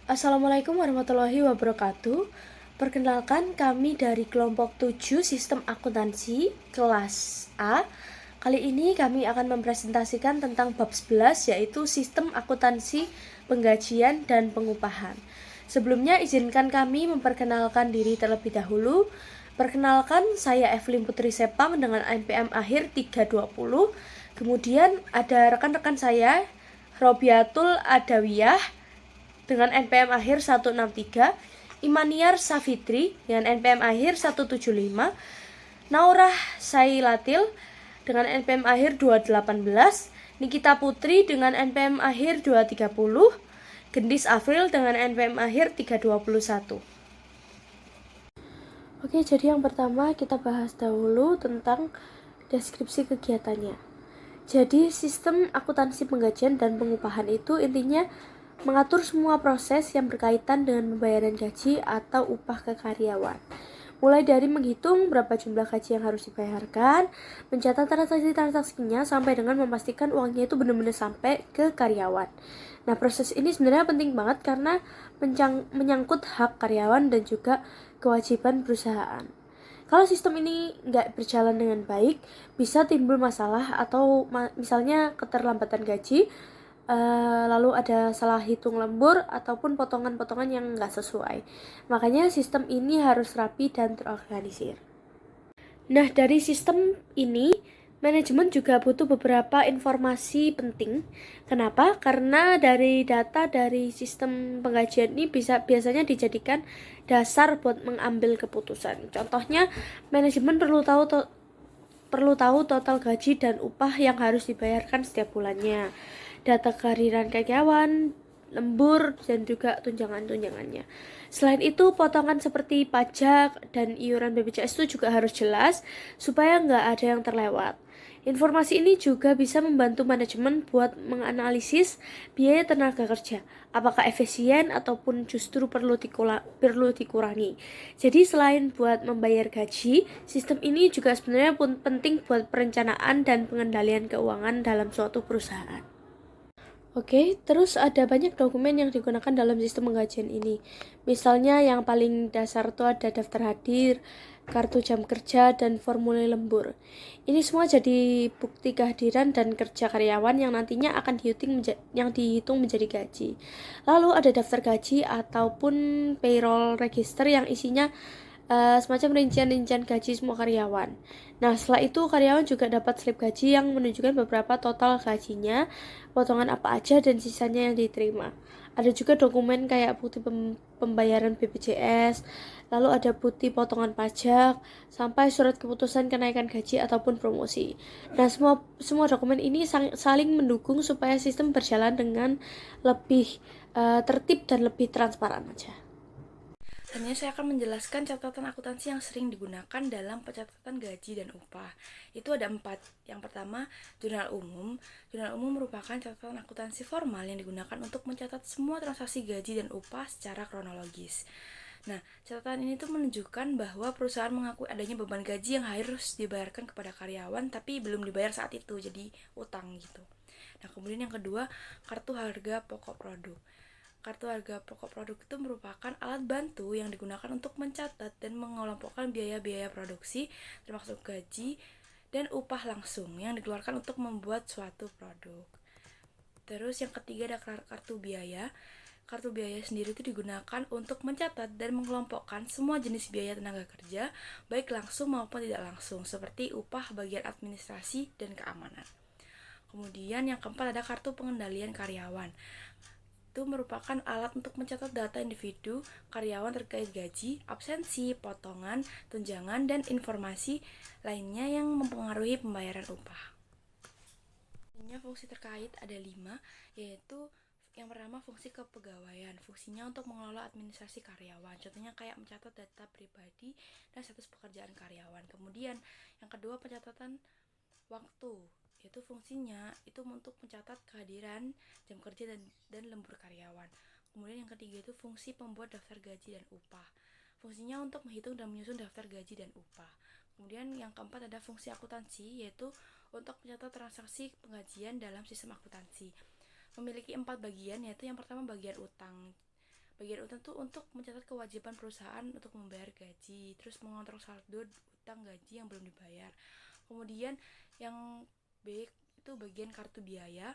Assalamualaikum warahmatullahi wabarakatuh. Perkenalkan, kami dari kelompok 7 Sistem Akuntansi kelas A. Kali ini kami akan mempresentasikan tentang bab 11, yaitu Sistem Akuntansi Penggajian dan Pengupahan. Sebelumnya izinkan kami memperkenalkan diri terlebih dahulu. Perkenalkan, saya Evelyn Putri Sepang dengan NPM akhir 320. Kemudian ada rekan-rekan saya, Robiatul Adawiyah dengan NPM akhir 163, Imaniar Safitri dengan NPM akhir 175, Naurah Sailatil dengan NPM akhir 218, Nikita Putri dengan NPM akhir 230, Gendis Afril dengan NPM akhir 321. Oke, jadi yang pertama kita bahas dahulu tentang deskripsi kegiatannya. Jadi sistem akuntansi penggajian dan pengupahan itu intinya mengatur semua proses yang berkaitan dengan pembayaran gaji atau upah ke karyawan. Mulai dari menghitung berapa jumlah gaji yang harus dibayarkan, mencatat transaksi-transaksinya, sampai dengan memastikan uangnya itu benar-benar sampai ke karyawan. Nah, proses ini sebenarnya penting banget karena menyangkut hak karyawan dan juga kewajiban perusahaan. Kalau sistem ini nggak berjalan dengan baik, bisa timbul masalah atau misalnya keterlambatan gaji, lalu ada salah hitung lembur ataupun potongan-potongan yang nggak sesuai. Makanya sistem ini harus rapi dan terorganisir. Nah, dari sistem ini, manajemen juga butuh beberapa informasi penting. Kenapa? Karena dari data dari sistem penggajian ini biasanya dijadikan dasar buat mengambil keputusan. Contohnya, manajemen perlu tahu total gaji dan upah yang harus dibayarkan setiap bulannya, data kehadiran karyawan, lembur, dan juga tunjangan-tunjangannya. Selain itu, potongan seperti pajak dan iuran BPJS itu juga harus jelas supaya nggak ada yang terlewat. Informasi ini juga bisa membantu manajemen buat menganalisis biaya tenaga kerja, apakah efisien ataupun justru perlu dikurangi. Jadi selain buat membayar gaji, sistem ini juga sebenarnya pun penting buat perencanaan dan pengendalian keuangan dalam suatu perusahaan. Oke, terus ada banyak dokumen yang digunakan dalam sistem penggajian ini. Misalnya yang paling dasar itu ada daftar hadir, kartu jam kerja, dan formulir lembur. Ini semua jadi bukti kehadiran dan kerja karyawan yang nantinya akan dihitung menjadi gaji. Lalu ada daftar gaji ataupun payroll register yang isinya semacam rincian-rincian gaji semua karyawan. Nah, setelah itu karyawan juga dapat slip gaji yang menunjukkan beberapa total gajinya, potongan apa aja, dan sisanya yang diterima. Ada juga dokumen kayak bukti pembayaran BPJS, lalu ada bukti potongan pajak, sampai surat keputusan kenaikan gaji ataupun promosi. Nah, semua dokumen ini saling mendukung supaya sistem berjalan dengan lebih tertib dan lebih transparan aja. Selanjutnya saya akan menjelaskan catatan akuntansi yang sering digunakan dalam pencatatan gaji dan upah. Itu ada 4. Yang pertama, jurnal umum. Jurnal umum merupakan catatan akuntansi formal yang digunakan untuk mencatat semua transaksi gaji dan upah secara kronologis. Nah, catatan ini tuh menunjukkan bahwa perusahaan mengakui adanya beban gaji yang harus dibayarkan kepada karyawan tapi belum dibayar saat itu, jadi utang gitu. Nah, kemudian yang kedua, kartu harga pokok produk. Kartu harga pokok produk itu merupakan alat bantu yang digunakan untuk mencatat dan mengelompokkan biaya-biaya produksi, termasuk gaji dan upah langsung yang dikeluarkan untuk membuat suatu produk. Terus yang ketiga ada kartu biaya. Kartu biaya sendiri itu digunakan untuk mencatat dan mengelompokkan semua jenis biaya tenaga kerja, baik langsung maupun tidak langsung, seperti upah, bagian administrasi, dan keamanan. Kemudian yang keempat ada kartu pengendalian karyawan. Itu merupakan alat untuk mencatat data individu karyawan terkait gaji, absensi, potongan, tunjangan, dan informasi lainnya yang mempengaruhi pembayaran upah. Fungsi terkait ada 5, yaitu yang pertama fungsi kepegawaian. Fungsinya untuk mengelola administrasi karyawan, contohnya kayak mencatat data pribadi dan status pekerjaan karyawan. Kemudian yang kedua pencatatan waktu, yaitu fungsinya itu untuk mencatat kehadiran, jam kerja, dan lembur karyawan. Kemudian yang ketiga itu fungsi pembuat daftar gaji dan upah. Fungsinya untuk menghitung dan menyusun daftar gaji dan upah. Kemudian yang keempat ada fungsi akuntansi, yaitu untuk mencatat transaksi penggajian dalam sistem akuntansi. Memiliki 4 bagian, yaitu yang pertama bagian utang. Bagian utang tuh untuk mencatat kewajiban perusahaan untuk membayar gaji, terus mengontrol saldo utang gaji yang belum dibayar. Kemudian yang B itu bagian kartu biaya,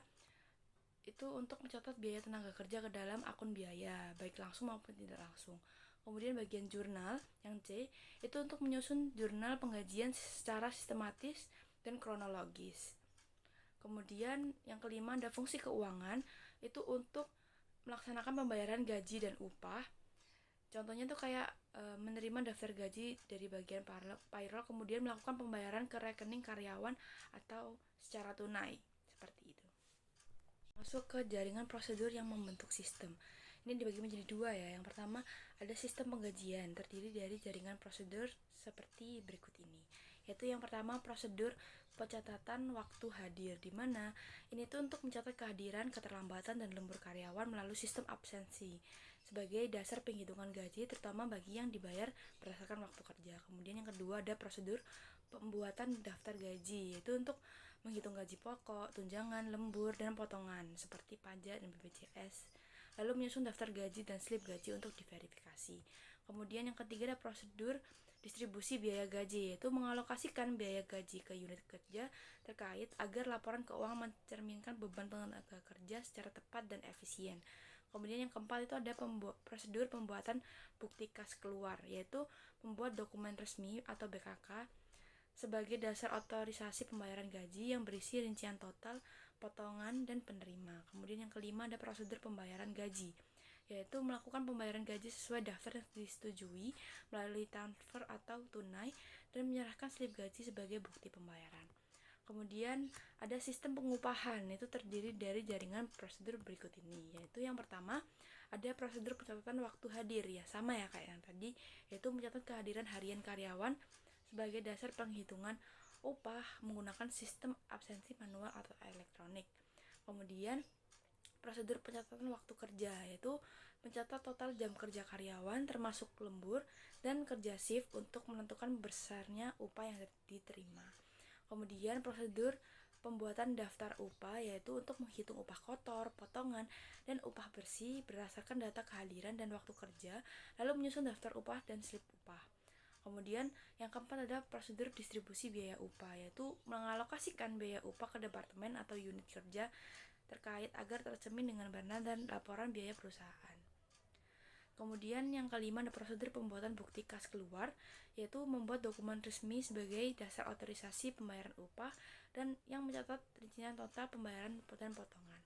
itu untuk mencatat biaya tenaga kerja ke dalam akun biaya, baik langsung maupun tidak langsung. Kemudian bagian jurnal, yang C, itu untuk menyusun jurnal penggajian secara sistematis dan kronologis. Kemudian yang kelima ada fungsi keuangan, itu untuk melaksanakan pembayaran gaji dan upah. Contohnya tuh kayak menerima daftar gaji dari bagian payroll, kemudian melakukan pembayaran ke rekening karyawan atau secara tunai, seperti itu. Masuk ke jaringan prosedur yang membentuk sistem. Ini dibagi menjadi dua ya. Yang pertama ada sistem penggajian, terdiri dari jaringan prosedur seperti berikut ini. Yaitu yang pertama prosedur pencatatan waktu hadir, di mana ini tuh untuk mencatat kehadiran, keterlambatan, dan lembur karyawan melalui sistem absensi sebagai dasar penghitungan gaji, terutama bagi yang dibayar berdasarkan waktu kerja. Kemudian yang kedua ada prosedur pembuatan daftar gaji, yaitu untuk menghitung gaji pokok, tunjangan, lembur, dan potongan seperti pajak dan BPJS, lalu menyusun daftar gaji dan slip gaji untuk diverifikasi. Kemudian yang ketiga ada prosedur distribusi biaya gaji, yaitu mengalokasikan biaya gaji ke unit kerja terkait agar laporan keuangan mencerminkan beban tenaga kerja secara tepat dan efisien. Kemudian yang keempat itu ada prosedur pembuatan bukti kas keluar, yaitu membuat dokumen resmi atau BKK sebagai dasar otorisasi pembayaran gaji yang berisi rincian total, potongan, dan penerima. Kemudian yang kelima ada prosedur pembayaran gaji, yaitu melakukan pembayaran gaji sesuai daftar yang disetujui melalui transfer atau tunai dan menyerahkan slip gaji sebagai bukti pembayaran. Kemudian ada sistem pengupahan, itu terdiri dari jaringan prosedur berikut ini, yaitu yang pertama ada prosedur pencatatan waktu hadir, ya sama ya kayak yang tadi, yaitu mencatat kehadiran harian karyawan sebagai dasar penghitungan upah menggunakan sistem absensi manual atau elektronik. Kemudian prosedur pencatatan waktu kerja, yaitu mencatat total jam kerja karyawan termasuk lembur dan kerja shift untuk menentukan besarnya upah yang diterima. Kemudian prosedur pembuatan daftar upah, yaitu untuk menghitung upah kotor, potongan, dan upah bersih berdasarkan data kehadiran dan waktu kerja, lalu menyusun daftar upah dan slip upah. Kemudian yang keempat ada prosedur distribusi biaya upah, yaitu mengalokasikan biaya upah ke departemen atau unit kerja terkait agar tercermin dengan benar dan laporan biaya perusahaan. Kemudian yang kelima ada prosedur pembuatan bukti kas keluar, yaitu membuat dokumen resmi sebagai dasar otorisasi pembayaran upah dan yang mencatat rincian total pembayaran dan potongan.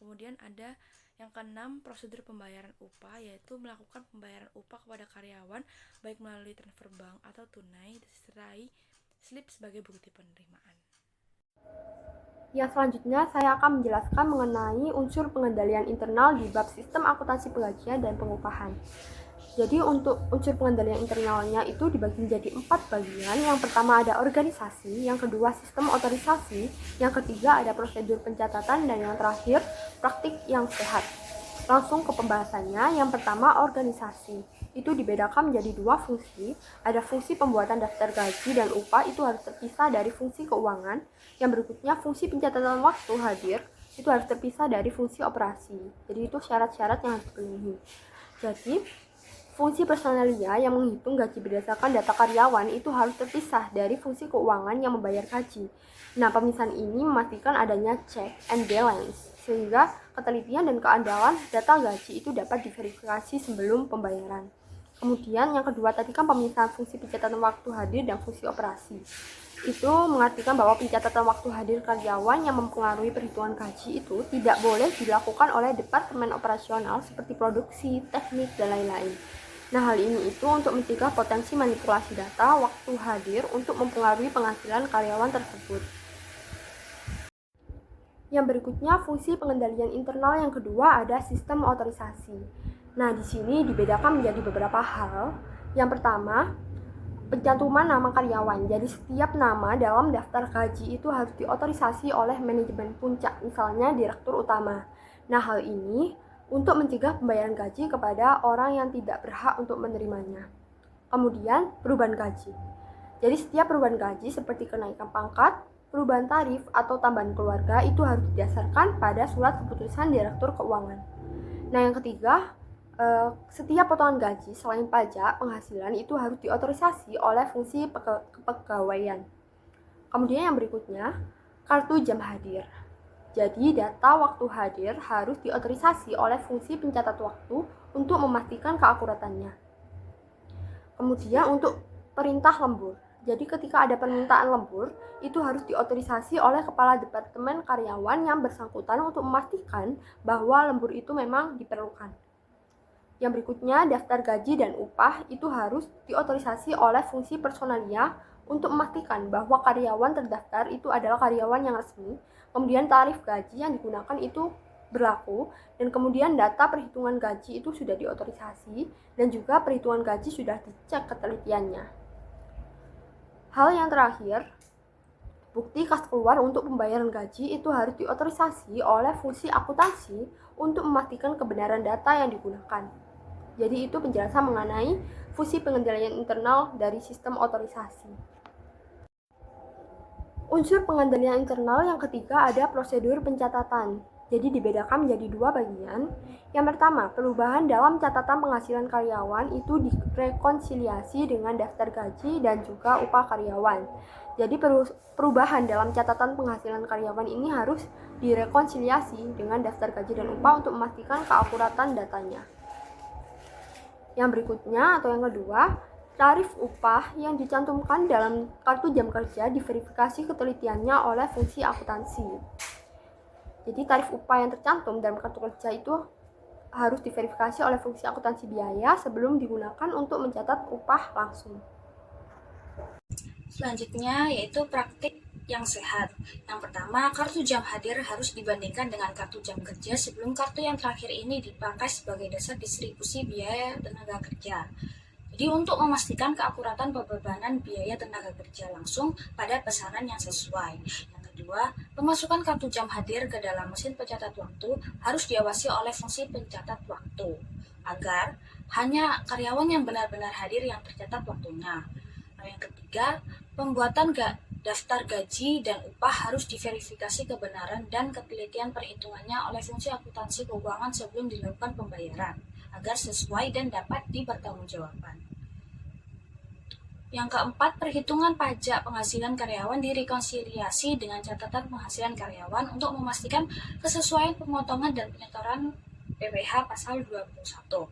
Kemudian ada yang keenam prosedur pembayaran upah, yaitu melakukan pembayaran upah kepada karyawan baik melalui transfer bank atau tunai disertai slip sebagai bukti penerimaan. Yang selanjutnya saya akan menjelaskan mengenai unsur pengendalian internal di bab sistem akuntansi penggajian dan pengupahan. Jadi untuk unsur pengendalian internalnya itu dibagi menjadi 4 bagian. Yang pertama ada organisasi, yang kedua sistem otorisasi, yang ketiga ada prosedur pencatatan, dan yang terakhir praktik yang sehat. Langsung ke pembahasannya. Yang pertama organisasi. Itu dibedakan menjadi 2 fungsi. Ada fungsi pembuatan daftar gaji dan upah, itu harus terpisah dari fungsi keuangan. Yang berikutnya fungsi pencatatan waktu hadir, itu harus terpisah dari fungsi operasi. Jadi itu syarat-syarat yang harus dipenuhi. Jadi fungsi personalia yang menghitung gaji berdasarkan data karyawan itu harus terpisah dari fungsi keuangan yang membayar gaji. Nah, pemisahan ini memastikan adanya check and balance, sehingga ketelitian dan keandalan data gaji itu dapat diverifikasi sebelum pembayaran. Kemudian yang kedua tadi kan pemisahan fungsi pencatatan waktu hadir dan fungsi operasi. Itu mengartikan bahwa pencatatan waktu hadir karyawan yang mempengaruhi perhitungan gaji itu tidak boleh dilakukan oleh departemen operasional seperti produksi, teknik, dan lain-lain. Nah, hal ini itu untuk mencegah potensi manipulasi data waktu hadir untuk mempengaruhi penghasilan karyawan tersebut. Yang berikutnya fungsi pengendalian internal yang kedua ada sistem otorisasi. Nah, di sini dibedakan menjadi beberapa hal. Yang pertama, pencantuman nama karyawan. Jadi setiap nama dalam daftar gaji itu harus diotorisasi oleh manajemen puncak, misalnya direktur utama. Nah, hal ini untuk mencegah pembayaran gaji kepada orang yang tidak berhak untuk menerimanya. Kemudian, perubahan gaji. Jadi setiap perubahan gaji seperti kenaikan pangkat, perubahan tarif, atau tambahan keluarga itu harus didasarkan pada surat keputusan direktur keuangan. Nah, yang ketiga, setiap potongan gaji selain pajak penghasilan itu harus diotorisasi oleh fungsi kepegawaian. Kemudian yang berikutnya, kartu jam hadir. Jadi data waktu hadir harus diotorisasi oleh fungsi pencatat waktu untuk memastikan keakuratannya. Kemudian untuk perintah lembur. Jadi ketika ada permintaan lembur, itu harus diotorisasi oleh kepala departemen karyawan yang bersangkutan untuk memastikan bahwa lembur itu memang diperlukan. Yang berikutnya, daftar gaji dan upah itu harus diotorisasi oleh fungsi personalia untuk memastikan bahwa karyawan terdaftar itu adalah karyawan yang resmi, kemudian tarif gaji yang digunakan itu berlaku, dan kemudian data perhitungan gaji itu sudah diotorisasi, dan juga perhitungan gaji sudah dicek ketelitiannya. Hal yang terakhir, bukti kas keluar untuk pembayaran gaji itu harus diotorisasi oleh fungsi akuntansi untuk memastikan kebenaran data yang digunakan. Jadi itu penjelasan mengenai fungsi pengendalian internal dari sistem otorisasi. Unsur pengendalian internal yang ketiga ada prosedur pencatatan. Jadi dibedakan menjadi dua bagian. Yang pertama, perubahan dalam catatan penghasilan karyawan itu direkonsiliasi dengan daftar gaji dan juga upah karyawan. Jadi perubahan dalam catatan penghasilan karyawan ini harus direkonsiliasi dengan daftar gaji dan upah untuk memastikan keakuratan datanya. Yang berikutnya atau yang kedua, tarif upah yang dicantumkan dalam kartu jam kerja diverifikasi ketelitiannya oleh fungsi akuntansi. Jadi tarif upah yang tercantum dalam kartu kerja itu harus diverifikasi oleh fungsi akuntansi biaya sebelum digunakan untuk mencatat upah langsung. Selanjutnya yaitu praktik yang sehat. Yang pertama, kartu jam hadir harus dibandingkan dengan kartu jam kerja sebelum kartu yang terakhir ini dipakai sebagai dasar distribusi biaya tenaga kerja. Jadi untuk memastikan keakuratan pembebanan biaya tenaga kerja langsung pada pesanan yang sesuai. Yang kedua, pemasukan kartu jam hadir ke dalam mesin pencatat waktu harus diawasi oleh fungsi pencatat waktu agar hanya karyawan yang benar-benar hadir yang tercatat waktunya. Yang ketiga, pembuatan daftar gaji dan upah harus diverifikasi kebenaran dan ketelitian perhitungannya oleh fungsi akuntansi keuangan sebelum dilakukan pembayaran agar sesuai dan dapat dipertanggungjawabkan. Yang keempat, perhitungan pajak penghasilan karyawan direkonsiliasi dengan catatan penghasilan karyawan untuk memastikan kesesuaian pemotongan dan penyetoran PPh pasal 21.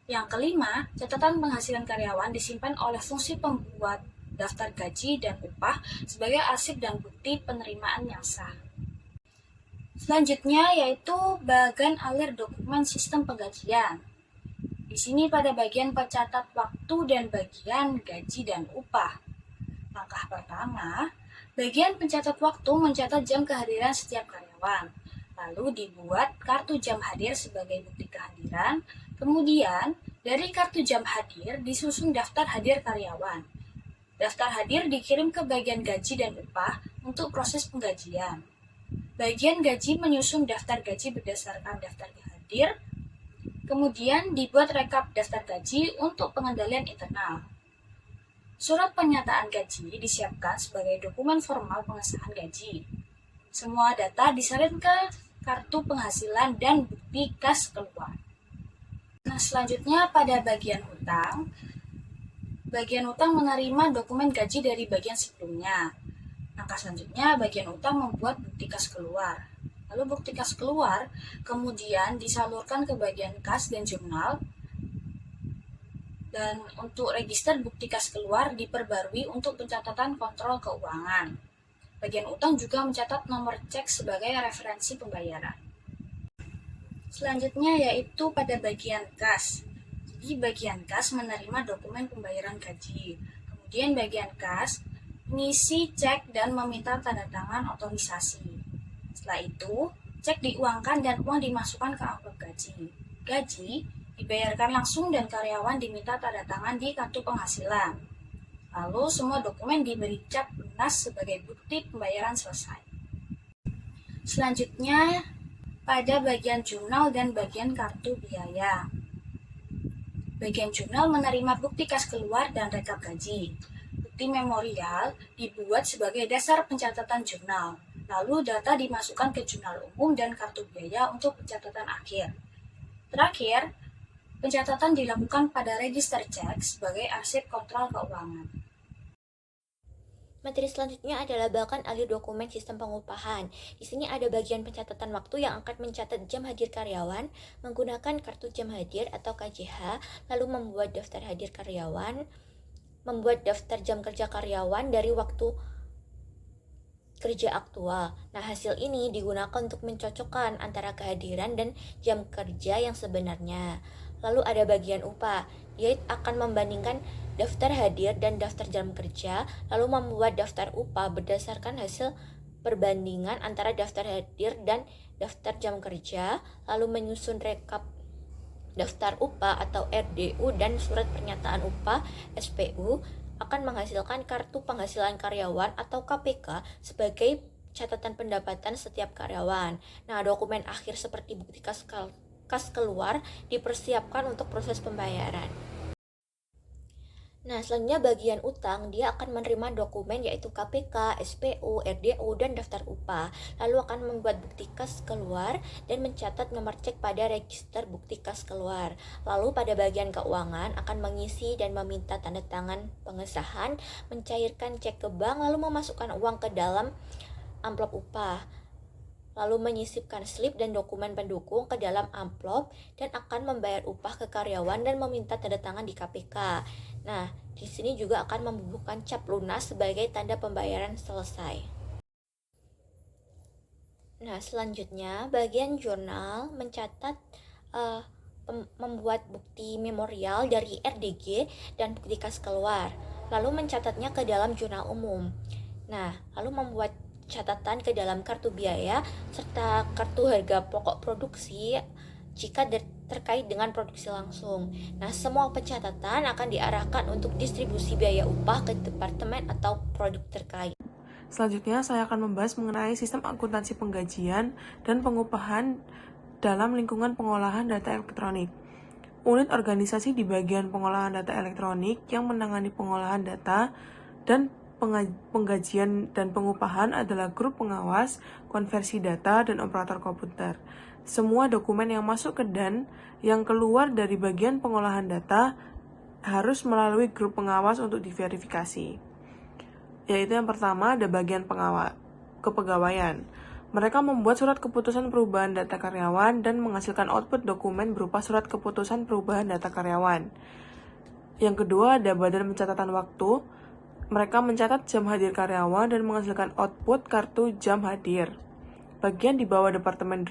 Yang kelima, catatan penghasilan karyawan disimpan oleh fungsi pembuat daftar gaji dan upah sebagai arsip dan bukti penerimaan yang sah. Selanjutnya yaitu bagian alir dokumen sistem penggajian. Di sini pada bagian pencatat waktu dan bagian gaji dan upah. Langkah pertama, bagian pencatat waktu mencatat jam kehadiran setiap karyawan. Lalu dibuat kartu jam hadir sebagai bukti kehadiran. Kemudian, dari kartu jam hadir disusun daftar hadir karyawan. Daftar hadir dikirim ke bagian gaji dan upah untuk proses penggajian. Bagian gaji menyusun daftar gaji berdasarkan daftar hadir. Kemudian dibuat rekap daftar gaji untuk pengendalian internal. Surat pernyataan gaji disiapkan sebagai dokumen formal pengesahan gaji. Semua data disalin ke kartu penghasilan dan bukti kas keluar. Nah, selanjutnya pada bagian hutang. Bagian hutang menerima dokumen gaji dari bagian sebelumnya. Langkah selanjutnya, bagian hutang membuat bukti kas keluar. Lalu bukti kas keluar kemudian disalurkan ke bagian kas dan jurnal. Dan untuk register bukti kas keluar diperbarui untuk pencatatan kontrol keuangan. Bagian utang juga mencatat nomor cek sebagai referensi pembayaran. Selanjutnya yaitu pada bagian kas. Jadi bagian kas menerima dokumen pembayaran gaji. Kemudian bagian kas mengisi cek dan meminta tanda tangan otorisasi. Setelah itu, cek diuangkan dan uang dimasukkan ke amplop gaji. Gaji dibayarkan langsung dan karyawan diminta tanda tangan di kartu penghasilan. Lalu semua dokumen diberi cap lunas sebagai bukti pembayaran selesai. Selanjutnya, pada bagian jurnal dan bagian kartu biaya. Bagian jurnal menerima bukti kas keluar dan rekap gaji. Bukti memorial dibuat sebagai dasar pencatatan jurnal. Lalu data dimasukkan ke jurnal umum dan kartu biaya untuk pencatatan akhir. Terakhir, pencatatan dilakukan pada register cek sebagai arsip kontrol keuangan. Materi selanjutnya adalah bahkan alih dokumen sistem pengupahan. Di sini ada bagian pencatatan waktu yang akan mencatat jam hadir karyawan menggunakan kartu jam hadir atau KJH, lalu membuat daftar hadir karyawan, membuat daftar jam kerja karyawan dari waktu kerja aktual. Nah, hasil ini digunakan untuk mencocokkan antara kehadiran dan jam kerja yang sebenarnya. Lalu ada bagian upah, yaitu akan membandingkan daftar hadir dan daftar jam kerja, lalu membuat daftar upah berdasarkan hasil perbandingan antara daftar hadir dan daftar jam kerja, lalu menyusun rekap daftar upah atau RDU dan surat pernyataan upah SPU, akan menghasilkan kartu penghasilan karyawan atau KPK sebagai catatan pendapatan setiap karyawan. Nah, dokumen akhir seperti bukti kas keluar dipersiapkan untuk proses pembayaran. Nah, selanjutnya bagian utang, dia akan menerima dokumen yaitu KPK, SPU, RDU, dan daftar upah. Lalu akan membuat bukti kas keluar dan mencatat nomor cek pada register bukti kas keluar. Lalu pada bagian keuangan akan mengisi dan meminta tanda tangan pengesahan, mencairkan cek ke bank, lalu memasukkan uang ke dalam amplop upah. Lalu menyisipkan slip dan dokumen pendukung ke dalam amplop dan akan membayar upah ke karyawan dan meminta tanda tangan di KPK. Nah, di sini juga akan membubuhkan cap lunas sebagai tanda pembayaran selesai. Nah, selanjutnya bagian jurnal mencatat membuat bukti memorial dari RDG dan bukti kas keluar, lalu mencatatnya ke dalam jurnal umum. Nah, lalu membuat catatan ke dalam kartu biaya serta kartu harga pokok produksi jika terkait dengan produksi langsung. Nah, semua pencatatan akan diarahkan untuk distribusi biaya upah ke departemen atau produk terkait. Selanjutnya, saya akan membahas mengenai sistem akuntansi penggajian dan pengupahan dalam lingkungan pengolahan data elektronik. Unit organisasi di bagian pengolahan data elektronik yang menangani pengolahan data dan penggajian dan pengupahan adalah grup pengawas, konversi data, dan operator komputer. Semua dokumen yang masuk ke DAN yang keluar dari bagian pengolahan data harus melalui grup pengawas untuk diverifikasi. Yaitu yang pertama ada bagian kepegawaian. Mereka membuat surat keputusan perubahan data karyawan dan menghasilkan output dokumen berupa surat keputusan perubahan data karyawan. Yang kedua ada badan pencatatan waktu. Mereka mencatat jam hadir karyawan dan menghasilkan output kartu jam hadir. Bagian di bawah departemen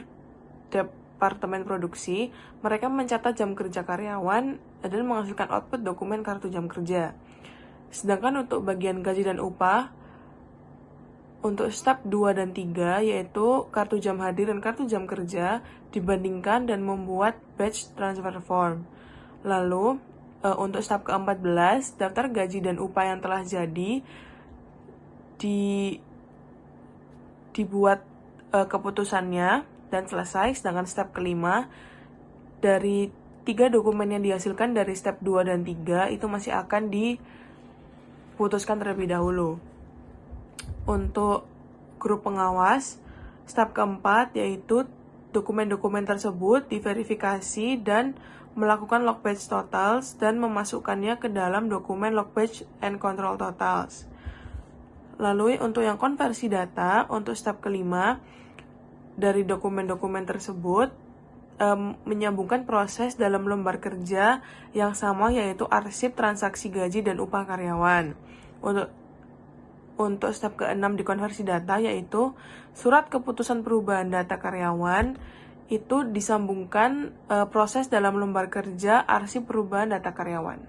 produksi, mereka mencatat jam kerja karyawan dan menghasilkan output dokumen kartu jam kerja. Sedangkan untuk bagian gaji dan upah, untuk step 2 dan 3 yaitu kartu jam hadir dan kartu jam kerja dibandingkan dan membuat batch transfer form. Lalu untuk step ke-14, daftar gaji dan upah yang telah jadi dibuat keputusannya dan selesai. Sedangkan step ke-5, dari 3 dokumen yang dihasilkan dari step 2 dan 3 itu masih akan diputuskan terlebih dahulu. Untuk grup pengawas, step ke-4 yaitu dokumen-dokumen tersebut diverifikasi dan melakukan log batch totals dan memasukkannya ke dalam dokumen log batch and control totals. Lalu untuk yang konversi data, untuk step ke-5, dari dokumen-dokumen tersebut menyambungkan proses dalam lembar kerja yang sama yaitu arsip transaksi gaji dan upah karyawan. Untuk step ke-6 di konversi data yaitu surat keputusan perubahan data karyawan, itu disambungkan proses dalam lembar kerja arsip perubahan data karyawan.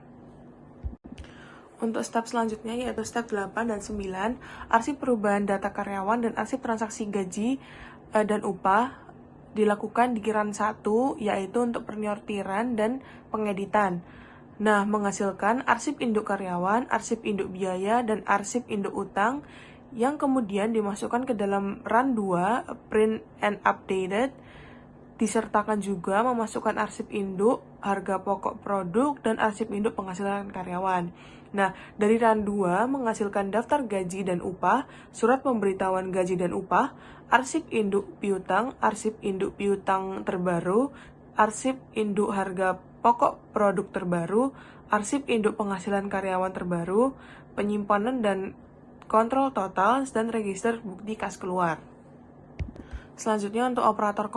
Untuk step selanjutnya yaitu step 8 dan 9, arsip perubahan data karyawan dan arsip transaksi gaji dan upah dilakukan di kiran 1 yaitu untuk penyortiran dan pengeditan. Nah, menghasilkan arsip induk karyawan, arsip induk biaya, dan arsip induk utang yang kemudian dimasukkan ke dalam run 2, print and updated, disertakan juga memasukkan arsip induk, harga pokok produk, dan arsip induk penghasilan karyawan. Nah, dari run 2 menghasilkan daftar gaji dan upah, surat pemberitahuan gaji dan upah, arsip induk piutang terbaru, arsip induk harga pokok produk terbaru, arsip induk penghasilan karyawan terbaru, penyimpanan dan kontrol total, dan register bukti kas keluar. Selanjutnya untuk operator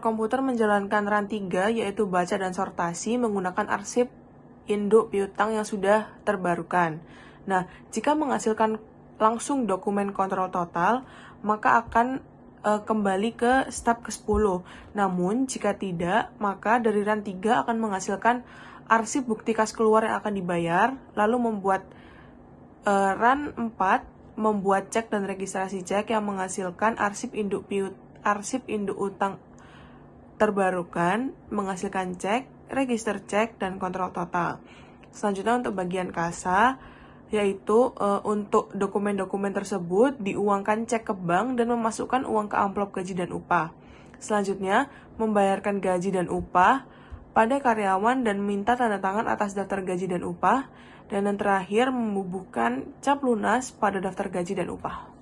komputer menjalankan run 3 yaitu baca dan sortasi menggunakan arsip induk piutang yang sudah terbarukan. Nah, jika menghasilkan langsung dokumen kontrol total, maka akan kembali ke step ke-10. Namun, jika tidak, maka dari run 3 akan menghasilkan arsip bukti kas keluar yang akan dibayar, lalu membuat run 4 membuat cek dan registrasi cek yang menghasilkan arsip induk utang terbarukan, menghasilkan cek, register cek, dan kontrol total. Selanjutnya untuk bagian kasa, yaitu untuk dokumen-dokumen tersebut diuangkan cek ke bank dan memasukkan uang ke amplop gaji dan upah. Selanjutnya, membayarkan gaji dan upah pada karyawan dan minta tanda tangan atas daftar gaji dan upah. Dan yang terakhir, membubuhkan cap lunas pada daftar gaji dan upah.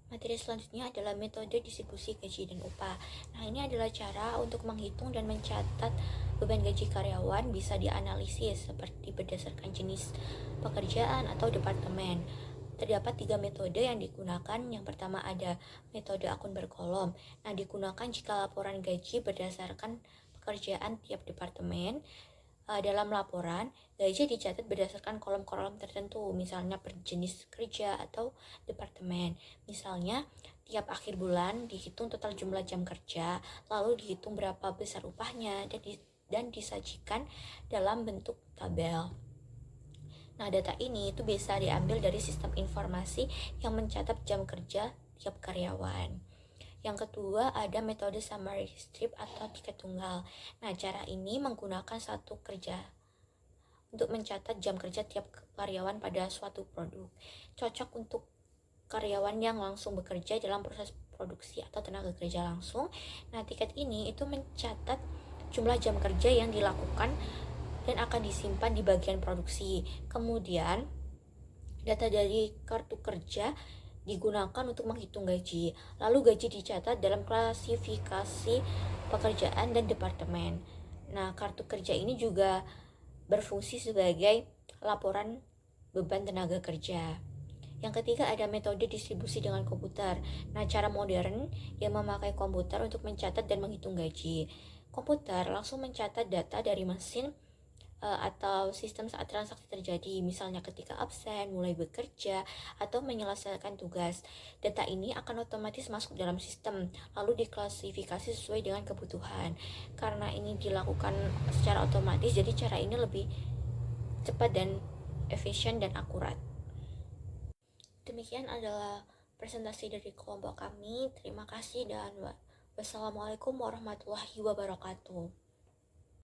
Materi selanjutnya adalah metode distribusi gaji dan upah. Nah, ini adalah cara untuk menghitung dan mencatat beban gaji karyawan bisa dianalisis seperti berdasarkan jenis pekerjaan atau departemen. Terdapat 3 metode yang digunakan. Yang pertama ada metode akun berkolom. Nah, digunakan jika laporan gaji berdasarkan pekerjaan tiap departemen. Dalam laporan, gaji dicatat berdasarkan kolom-kolom tertentu, misalnya per jenis kerja atau departemen. Misalnya, tiap akhir bulan dihitung total jumlah jam kerja, lalu dihitung berapa besar upahnya, dan disajikan dalam bentuk tabel. Nah, data ini itu bisa diambil dari sistem informasi yang mencatat jam kerja tiap karyawan. Yang kedua ada metode summary strip atau tiket tunggal. Nah, cara ini menggunakan satu kerja untuk mencatat jam kerja tiap karyawan pada suatu produk. Cocok untuk karyawan yang langsung bekerja dalam proses produksi atau tenaga kerja langsung. Nah, tiket ini itu mencatat jumlah jam kerja yang dilakukan dan akan disimpan di bagian produksi. Kemudian, data dari kartu kerja digunakan untuk menghitung gaji. Lalu gaji dicatat dalam klasifikasi pekerjaan dan departemen. Nah, kartu kerja ini juga berfungsi sebagai laporan beban tenaga kerja. Yang ketiga ada metode distribusi dengan komputer. Nah, cara modern yang memakai komputer untuk mencatat dan menghitung gaji. Komputer langsung mencatat data dari mesin atau sistem saat transaksi terjadi, misalnya ketika absen, mulai bekerja, atau menyelesaikan tugas. Data ini akan otomatis masuk dalam sistem, lalu diklasifikasi sesuai dengan kebutuhan. Karena ini dilakukan secara otomatis, jadi cara ini lebih cepat dan efisien dan akurat. Demikian adalah presentasi dari kelompok kami. Terima kasih dan wassalamualaikum warahmatullahi wabarakatuh.